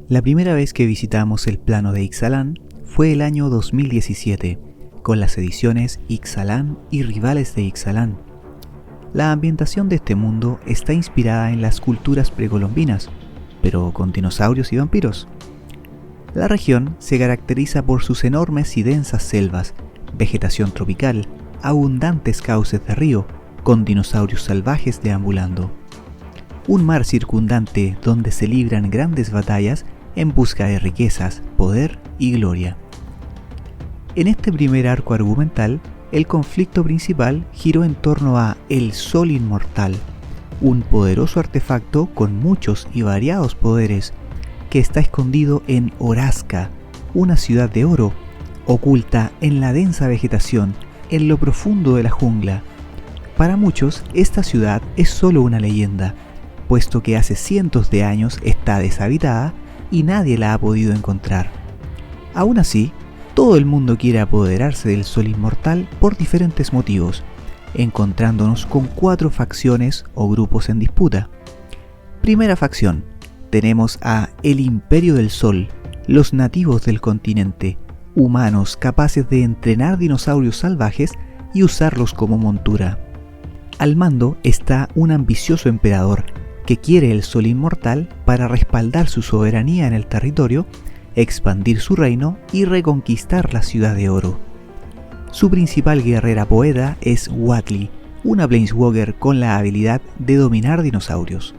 La primera vez que visitamos el plano de Ixalan fue el año 2017, con las ediciones Ixalan y Rivales de Ixalan. La ambientación de este mundo está inspirada en las culturas precolombinas, pero con dinosaurios y vampiros. La región se caracteriza por sus enormes y densas selvas, vegetación tropical, abundantes cauces de río, con dinosaurios salvajes deambulando. Un mar circundante donde se libran grandes batallas en busca de riquezas, poder y gloria. En este primer arco argumental, el conflicto principal giró en torno a el Sol Inmortal, un poderoso artefacto con muchos y variados poderes que está escondido en Orazca, una ciudad de oro, oculta en la densa vegetación, en lo profundo de la jungla. Para muchos, esta ciudad es solo una leyenda, puesto que hace cientos de años está deshabitada y nadie la ha podido encontrar. Aún así, todo el mundo quiere apoderarse del Sol Inmortal por diferentes motivos, encontrándonos con 4 facciones o grupos en disputa. Primera facción, tenemos a el Imperio del Sol, los nativos del continente, humanos capaces de entrenar dinosaurios salvajes y usarlos como montura. Al mando está un ambicioso emperador que quiere el Sol Inmortal para respaldar su soberanía en el territorio, expandir su reino y reconquistar la Ciudad de Oro. Su principal guerrera poeta es Huatli, una Planeswalker con la habilidad de dominar dinosaurios.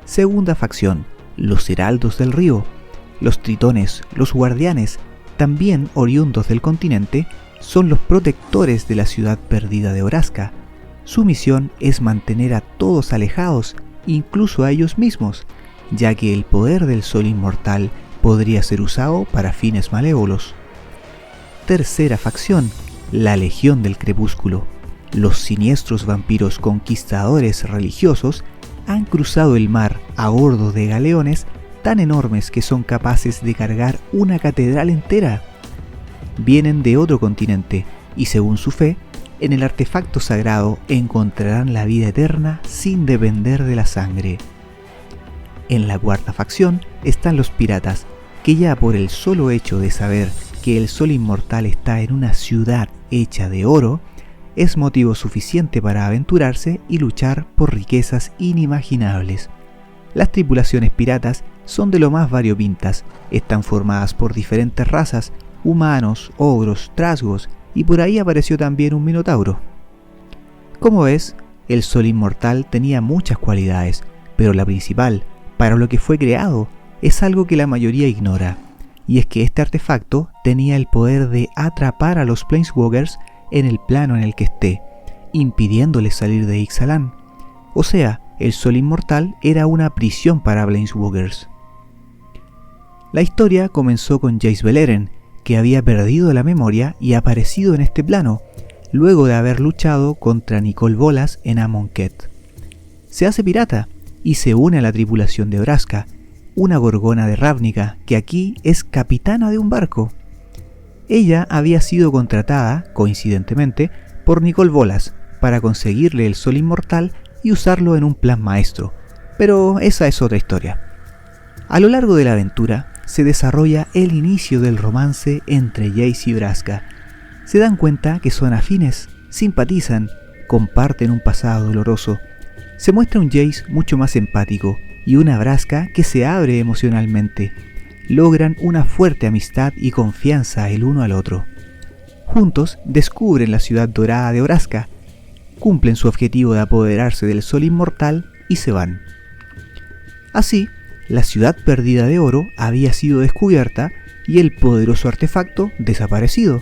Segunda facción, los Heraldos del Río. Los Tritones, los Guardianes, también oriundos del continente, son los protectores de la ciudad perdida de Orazca. Su misión es mantener a todos alejados, incluso a ellos mismos, ya que el poder del Sol Inmortal podría ser usado para fines malévolos. Tercera facción, la Legión del Crepúsculo. Los siniestros vampiros conquistadores religiosos han cruzado el mar a bordo de galeones tan enormes que son capaces de cargar una catedral entera. Vienen de otro continente y, según su fe, en el artefacto sagrado encontrarán la vida eterna sin depender de la sangre. En la cuarta facción están los piratas, que ya por el solo hecho de saber que el Sol Inmortal está en una ciudad hecha de oro, es motivo suficiente para aventurarse y luchar por riquezas inimaginables. Las tripulaciones piratas son de lo más variopintas, están formadas por diferentes razas, humanos, ogros, trasgos, y por ahí apareció también un minotauro. Como ves, el Sol Inmortal tenía muchas cualidades, pero la principal, para lo que fue creado, es algo que la mayoría ignora, y es que este artefacto tenía el poder de atrapar a los Planeswalkers en el plano en el que esté, impidiéndoles salir de Ixalan. O sea, el Sol Inmortal era una prisión para Planeswalkers. La historia comenzó con Jace Beleren, que había perdido la memoria y aparecido en este plano, luego de haber luchado contra Nicol Bolas en Amonkhet. Se hace pirata y se une a la tripulación de Orazca, una gorgona de Ravnica que aquí es capitana de un barco. Ella había sido contratada, coincidentemente, por Nicol Bolas para conseguirle el Sol Inmortal y usarlo en un plan maestro, pero esa es otra historia. A lo largo de la aventura se desarrolla el inicio del romance entre Jace y Vraska. Se dan cuenta que son afines, simpatizan, comparten un pasado doloroso. Se muestra un Jace mucho más empático y una Vraska que se abre emocionalmente. Logran una fuerte amistad y confianza el uno al otro. Juntos descubren la ciudad dorada de Orazca, cumplen su objetivo de apoderarse del Sol Inmortal y se van. Así, la ciudad perdida de oro había sido descubierta y el poderoso artefacto desaparecido,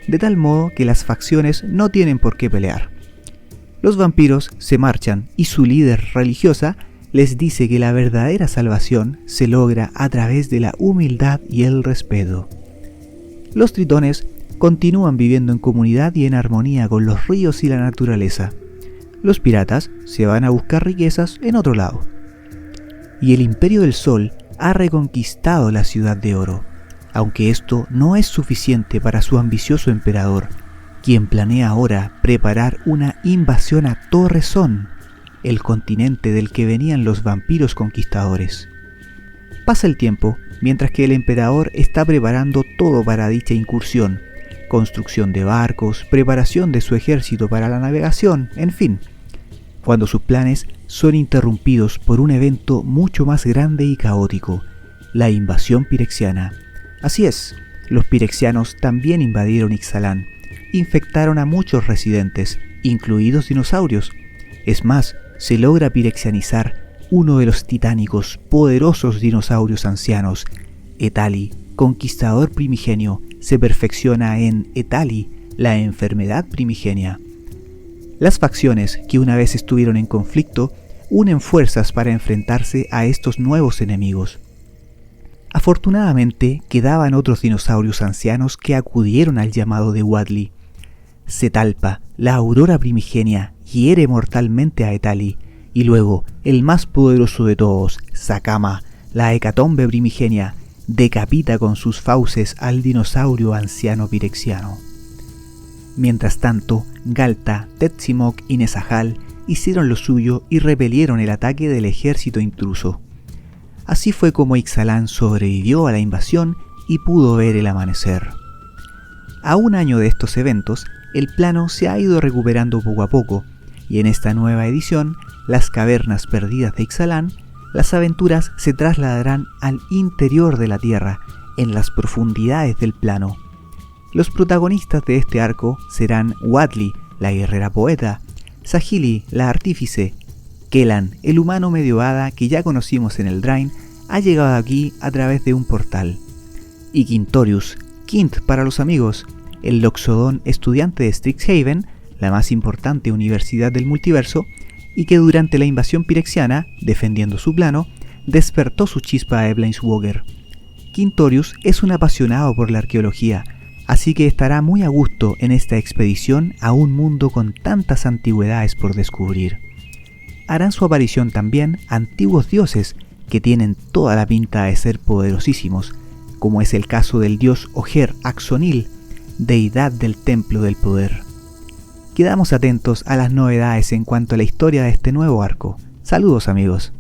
de tal modo que las facciones no tienen por qué pelear. Los vampiros se marchan y su líder religiosa les dice que la verdadera salvación se logra a través de la humildad y el respeto. Los tritones continúan viviendo en comunidad y en armonía con los ríos y la naturaleza. Los piratas se van a buscar riquezas en otro lado. Y el Imperio del Sol ha reconquistado la Ciudad de Oro, aunque esto no es suficiente para su ambicioso emperador, quien planea ahora preparar una invasión a Torrezón, el continente del que venían los vampiros conquistadores. Pasa el tiempo, mientras que el emperador está preparando todo para dicha incursión: construcción de barcos, preparación de su ejército para la navegación, en fin, cuando sus planes son interrumpidos por un evento mucho más grande y caótico: la invasión pirexiana. Así es, los pirexianos también invadieron Ixalan, infectaron a muchos residentes, incluidos dinosaurios. Es más, se logra pirexianizar uno de los titánicos, poderosos dinosaurios ancianos. Etali, conquistador primigenio, se perfecciona en Etali, la enfermedad primigenia. Las facciones que una vez estuvieron en conflicto unen fuerzas para enfrentarse a estos nuevos enemigos. Afortunadamente, quedaban otros dinosaurios ancianos que acudieron al llamado de Wadley. Cetalpa, la aurora primigenia, hiere mortalmente a Etali, y luego el más poderoso de todos, Sakama, la hecatombe primigenia, decapita con sus fauces al dinosaurio anciano pirexiano. Mientras tanto, Galta, Tetzimoc y Nezahal hicieron lo suyo y repelieron el ataque del ejército intruso. Así fue como Ixalan sobrevivió a la invasión y pudo ver el amanecer. A un año de estos eventos, el plano se ha ido recuperando poco a poco, y en esta nueva edición, Las cavernas perdidas de Ixalan, las aventuras se trasladarán al interior de la Tierra, en las profundidades del plano. Los protagonistas de este arco serán Wadley, la guerrera poeta; Saheeli, la artífice; Kellan, el humano medio hada que ya conocimos en Eldraine, ha llegado aquí a través de un portal; y Quintorius, Quint para los amigos, el Loxodon estudiante de Strixhaven, la más importante universidad del multiverso, y que durante la invasión pirexiana, defendiendo su plano, despertó su chispa de Planeswalker. Quintorius es un apasionado por la arqueología, así que estará muy a gusto en esta expedición a un mundo con tantas antigüedades por descubrir. Harán su aparición también antiguos dioses que tienen toda la pinta de ser poderosísimos, como es el caso del dios Ojer Axonil, deidad del Templo del Poder. Quedamos atentos a las novedades en cuanto a la historia de este nuevo arco. Saludos amigos.